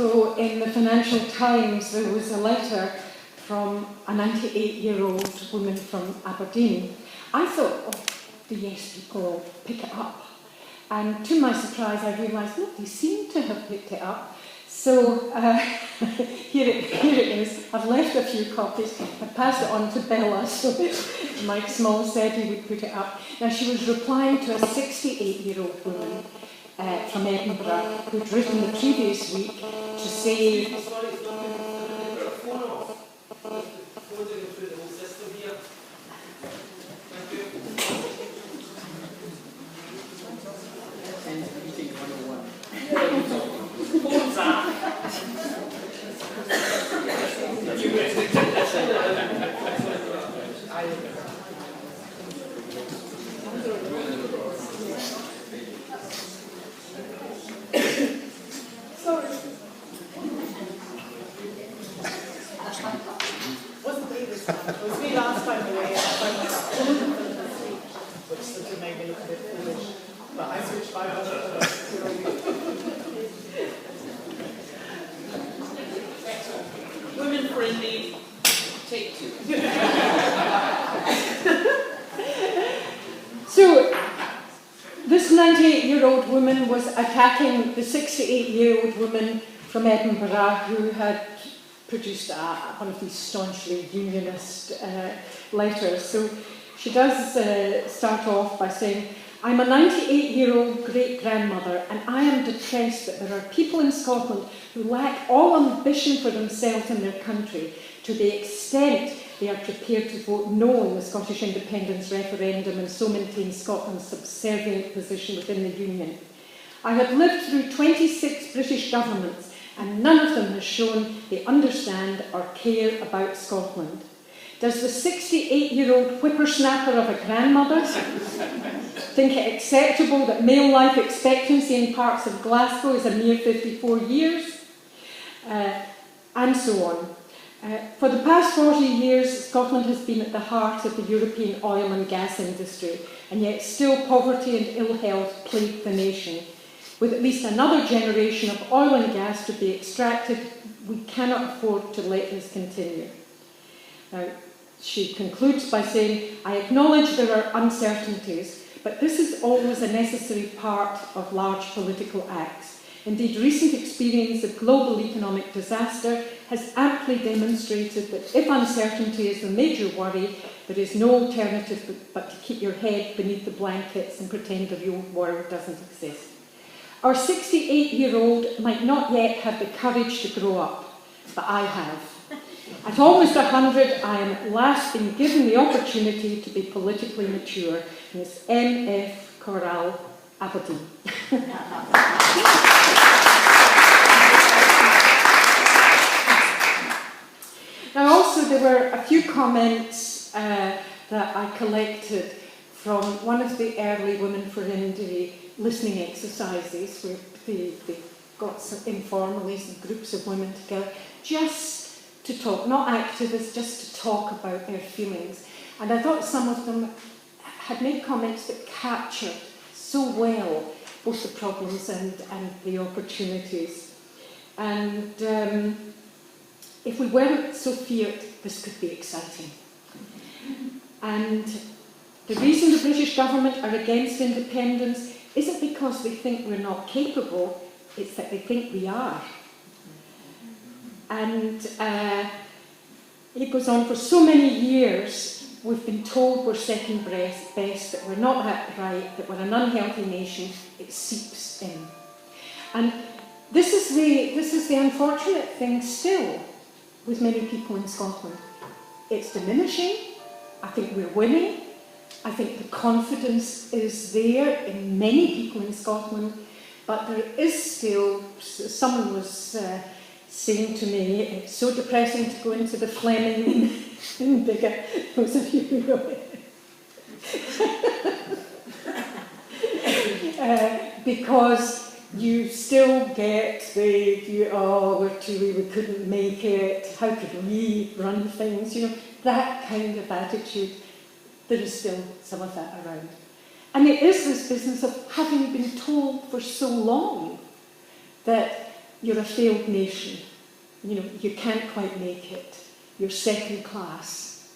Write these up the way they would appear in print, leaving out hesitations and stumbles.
ago in the Financial Times there was a letter from a 98-year-old woman from Aberdeen. I thought, oh, the Yes people will pick it up. And to my surprise, I realised, look, they seem to have picked it up. So here it is. I've left a few copies. I passed it on to Bella, so Mike Small said he would put it up. Now, she was replying to a 68-year-old woman from Edinburgh who'd written the previous week to say... Women for Indy, take 2. So, this 98-year-old woman was attacking the 68-year-old woman from Edinburgh who had produced one of these staunchly unionist letters. So she does start off by saying, I'm a 98-year-old great-grandmother and I am depressed that there are people in Scotland who lack all ambition for themselves and their country to the extent they are prepared to vote no in the Scottish independence referendum and so maintain Scotland's subservient position within the Union. I have lived through 26 British governments and none of them has shown they understand or care about Scotland. Does the 68-year-old whippersnapper of a grandmother think it acceptable that male life expectancy in parts of Glasgow is a mere 54 years? And so on. For the past 40 years, Scotland has been at the heart of the European oil and gas industry, and yet still poverty and ill health plague the nation. With at least another generation of oil and gas to be extracted, we cannot afford to let this continue. Now, she concludes by saying, I acknowledge there are uncertainties, but this is always a necessary part of large political acts. Indeed, recent experience of global economic disaster has amply demonstrated that if uncertainty is the major worry, there is no alternative but to keep your head beneath the blankets and pretend the real world doesn't exist. Our 68-year-old might not yet have the courage to grow up, but I have. At almost 100, I am at last being given the opportunity to be politically mature. Miss M.F. Corral, Aberdeen. Now also there were a few comments that I collected from one of the early Women for Indy listening exercises where they got informally some groups of women together just to talk, not activists, just to talk about their feelings. And I thought some of them had made comments that captured so well both the problems and the opportunities. And if we weren't so feared, this could be exciting. And the reason the British government are against independence isn't because they think we're not capable, it's that they think we are. And it goes on for so many years, we've been told we're second best, that we're not right, that we're an unhealthy nation. It seeps in. And this is the unfortunate thing still with many people in Scotland. It's diminishing. I think we're winning. I think the confidence is there in many people in Scotland, but there is still, someone was saying to me, it's so depressing to go into the Fleming in Bigger. Those of you who know it. Because you still get we're too wee, we couldn't make it, how could we run things, that kind of attitude. There is still some of that around. And it is this business of having been told for so long that you're a failed nation. You know, you can't quite make it. You're second class.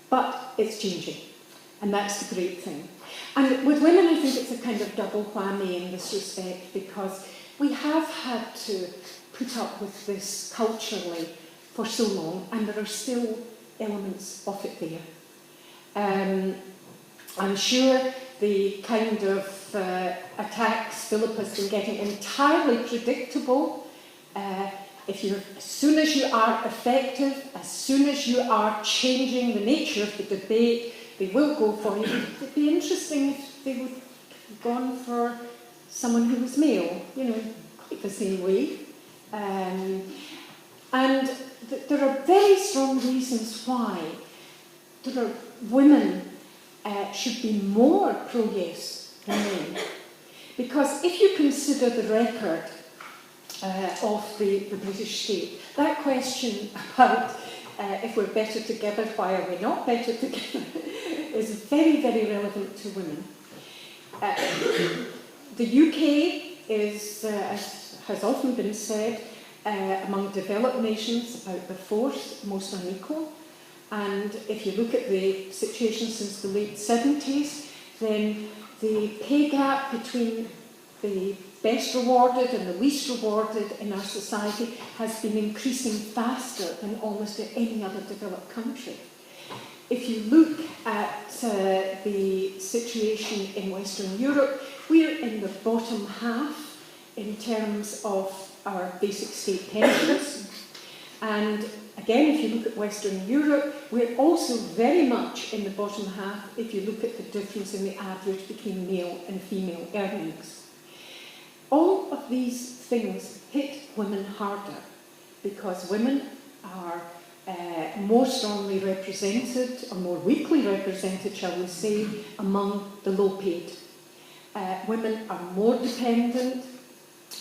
But it's changing. And that's the great thing. And with women, I think it's a kind of double whammy in this respect, because we have had to put up with this culturally for so long, and there are still elements of it there. I'm sure the kind of attacks Philip has been getting entirely predictable. As soon as you are effective, as soon as you are changing the nature of the debate, they will go for you. It'd be interesting if they would have gone for someone who was male, you know, quite the same way. There are very strong reasons why there are women should be more pro-yes than men. Because if you consider the record of the British state, that question about if we're better together, why are we not better together, is very, very relevant to women. The UK is, as has often been said, among developed nations, about the fourth most unequal. And if you look at the situation since the late 70s, then the pay gap between the best rewarded and the least rewarded in our society has been increasing faster than almost any other developed country. If you look at the situation in Western Europe, we're in the bottom half in terms of our basic state pensions. And again, if you look at Western Europe, we're also very much in the bottom half if you look at the difference in the average between male and female earnings. All of these things hit women harder because women are more strongly represented, or more weakly represented, shall we say, among the low-paid. Women are more dependent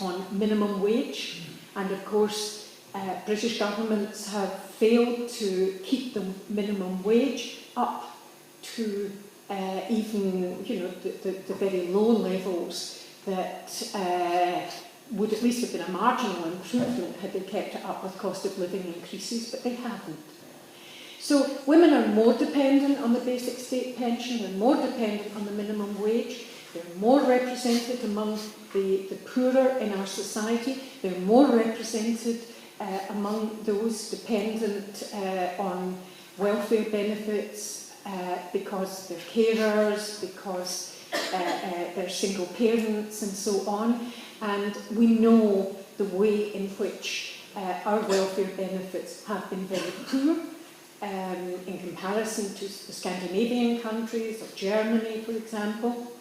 on minimum wage, and of course British governments have failed to keep the minimum wage up to even, you know, the very low levels that would at least have been a marginal improvement had they kept it up with cost of living increases, but they haven't. So women are more dependent on the basic state pension, they're more dependent on the minimum wage, they're more represented among the poorer in our society, they're more represented among those dependent on welfare benefits because they're carers, because they're single parents and so on. And we know the way in which our welfare benefits have been very poor in comparison to the Scandinavian countries or Germany, for example.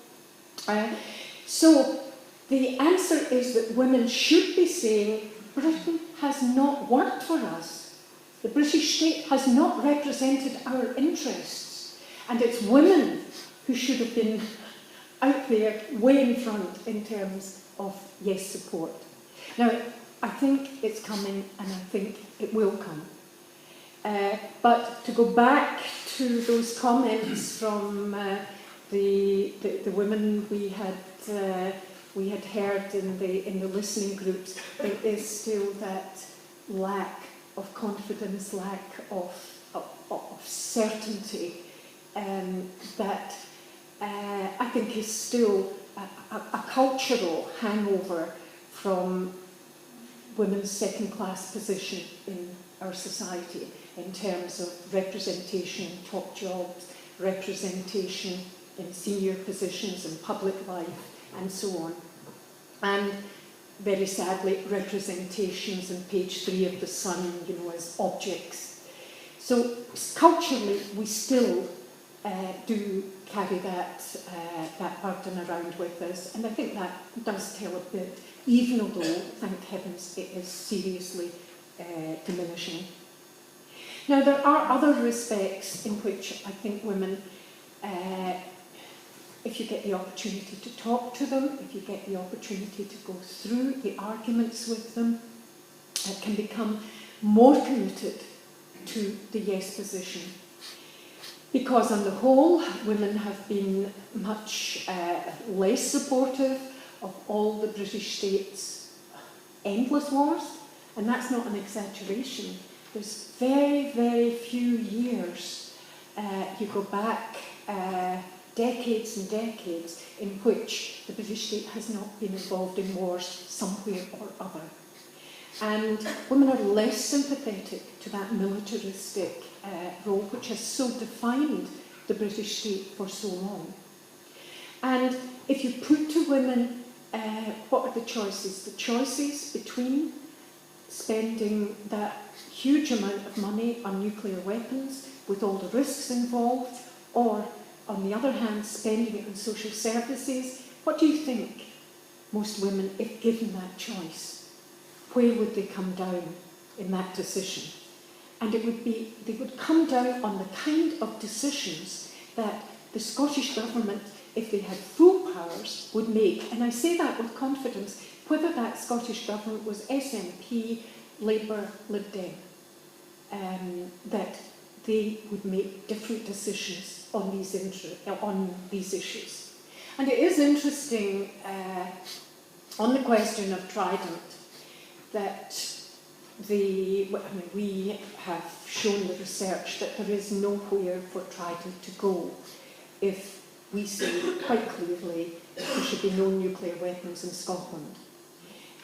So the answer is that women should be saying, Britain has not worked for us. The British state has not represented our interests. And it's women who should have been out there way in front in terms of yes support. Now, I think it's coming and I think it will come. But to go back to those comments from the women we had heard in the listening groups, there is still that lack of confidence, lack of certainty that I think is still a cultural hangover from women's second-class position in our society in terms of representation in top jobs, representation in senior positions in public life, and so on. And very sadly, representations in page 3 of The Sun, you know, as objects. So culturally, we still do carry that burden around with us, and I think that does tell a bit, even although, thank heavens, it is seriously diminishing. Now, there are other respects in which I think women, if you get the opportunity to talk to them, if you get the opportunity to go through the arguments with them, can become more committed to the yes position. Because on the whole, women have been much less supportive of all the British state's endless wars, and that's not an exaggeration. There's very, very few years, you go back decades and decades, in which the British state has not been involved in wars somewhere or other. And women are less sympathetic to that militaristic role which has so defined the British state for so long. And if you put to women, what are the choices? The choices between spending that huge amount of money on nuclear weapons with all the risks involved, or on the other hand, spending it on social services, what do you think most women, if given that choice, where would they come down in that decision? And it would be, they would come down on the kind of decisions that the Scottish Government, if they had full powers, would make. And I say that with confidence, whether that Scottish Government was SNP, Labour, Lib Dem, that they would make different decisions on these issues. And it is interesting, on the question of Trident, that we have shown the research that there is nowhere for Trident to go if we say quite clearly there should be no nuclear weapons in Scotland.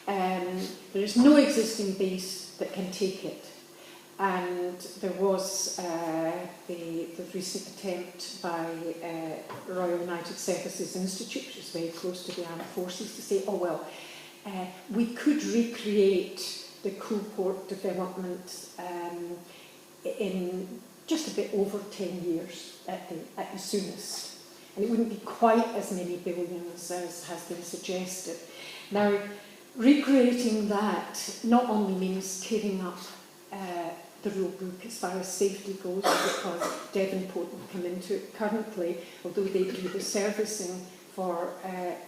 There is no existing base that can take it. And there was the recent attempt by Royal United Services Institute, which is very close to the armed forces, to say, oh well, we could recreate the Coolport development in just a bit over 10 years at the soonest. And it wouldn't be quite as many billions as has been suggested. Now, recreating that not only means tearing up the rule book as far as safety goes, because Devonport will come into it currently, although they do the servicing for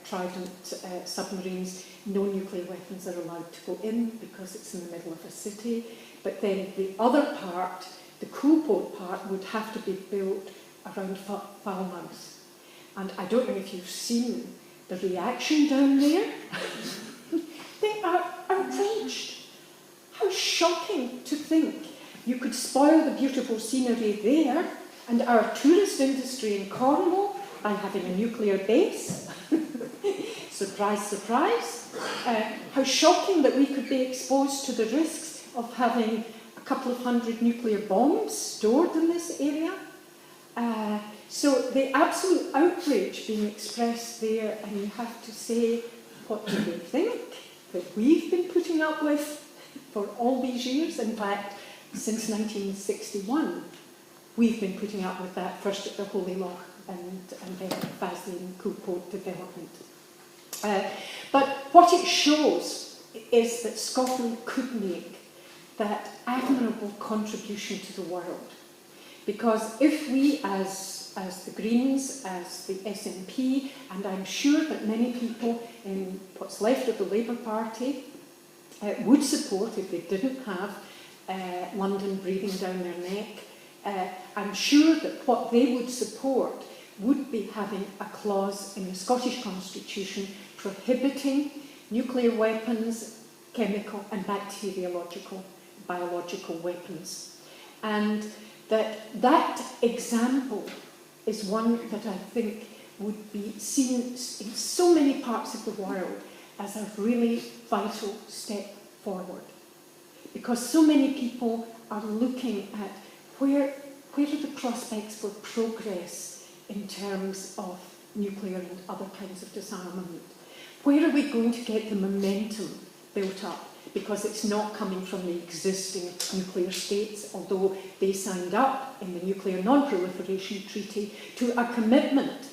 Trident submarines, no nuclear weapons are allowed to go in because it's in the middle of a city. But then the other part, the Coolport part, would have to be built around Falmouth. And I don't know if you've seen the reaction down there. They are outraged. How shocking to think you could spoil the beautiful scenery there and our tourist industry in Cornwall by having a nuclear base. Surprise, surprise. How shocking that we could be exposed to the risks of having a couple of hundred nuclear bombs stored in this area. So the absolute outrage being expressed there, and you have to say, what do they think that we've been putting up with for all these years? In fact, since 1961, we've been putting up with that, first at the Holy Loch and then at Faslane Coolport development. But what it shows is that Scotland could make that admirable contribution to the world. Because if we, as the Greens, as the SNP, and I'm sure that many people in what's left of the Labour Party would support, if they didn't have London breathing down their neck, I'm sure that what they would support would be having a clause in the Scottish Constitution prohibiting nuclear weapons, chemical and bacteriological, biological weapons. And that example is one that I think would be seen in so many parts of the world as a really vital step forward. Because so many people are looking at where are the prospects for progress in terms of nuclear and other kinds of disarmament. Where are we going to get the momentum built up? Because it's not coming from the existing nuclear states, although they signed up in the Nuclear Non-Proliferation Treaty to a commitment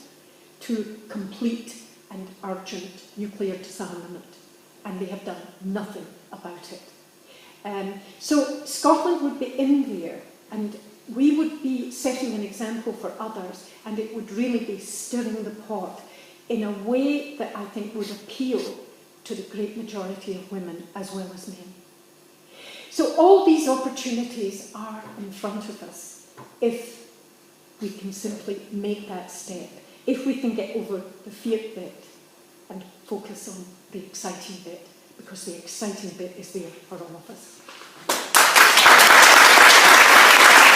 to complete and urgent nuclear disarmament. And they have done nothing about it. So Scotland would be in there, and we would be setting an example for others, and it would really be stirring the pot in a way that I think would appeal to the great majority of women as well as men. So all these opportunities are in front of us if we can simply make that step, if we can get over the fear bit and focus on the exciting bit, because the exciting bit is there for all of us.